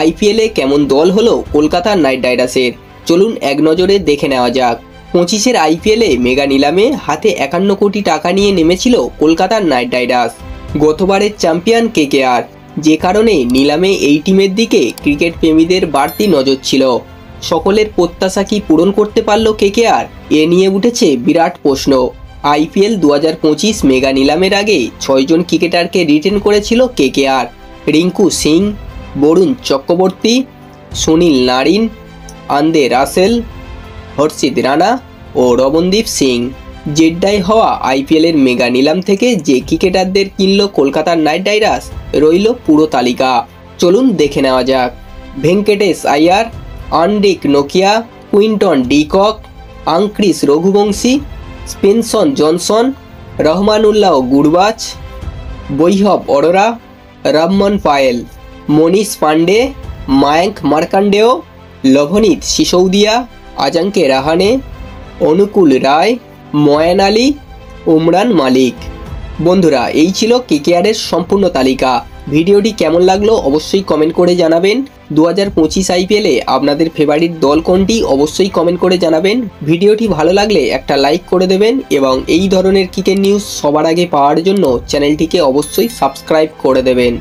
আইপিএলে কেমন দল হলো কলকাতা নাইট রাইডার্সের, চলুন এক নজরে দেখে নেওয়া যাক। 25-এর আইপিএলে মেগা নিলামে হাতে 51 কোটি টাকা নিয়ে নেমেছিল কলকাতার নাইট রাইডার্স। গতবারের চ্যাম্পিয়ন কেকেআর, যে কারণে নিলামে এই টিমের দিকে ক্রিকেট প্রেমীদের বাড়তি নজর ছিল। সকলের প্রত্যাশা কি পূরণ করতে পারল কেকেআর? এ নিয়ে উঠেছে বিরাট প্রশ্ন। আইপিএল 2025 মেগা নিলামের আগে 6 জন ক্রিকেটারকে রিটেন করেছিল KKR. Rinku Singh, Varun Chakravarthy, Sunil Narine, Andre Russell, Harshit Rana ও রমনদীপ সিং। জেড্ডায় হওয়া আইপিএলের মেগা নিলাম থেকে যে ক্রিকেটারদের কিনল কলকাতার নাইট রাইডার্স রইল পুরো তালিকা, চলুন দেখে নেওয়া যাক। ভেঙ্কটেশ আয়ার, আন্ড্রিক নোকিয়া, Quinton de Kock, Angkrish Raghuvanshi, Spencer Johnson, Rahmanullah Gurbaz, Vaibhav Arora, Rovman Powell, Manish Pandey, Mayank Markande, Luvnith Sisodia, Ajinkya Rahane, Anukul Roy, Moeen Ali, Umran Malik. বন্ধুরা, এই ছিল কেকেআরের সম্পূর্ণ তালিকা। ভিডিওটি কেমন লাগলো অবশ্যই কমেন্ট করে জানাবেন। 2025 আইপিএলে আপনাদের ফেভারিট দল কোনটি অবশ্যই কমেন্ট করে জানাবেন। ভিডিওটি ভালো লাগলে একটা লাইক করে দেবেন এবং এই ধরনের ক্রিকেট নিউজ সবার আগে পাওয়ার জন্য চ্যানেলটিকে অবশ্যই সাবস্ক্রাইব করে দেবেন।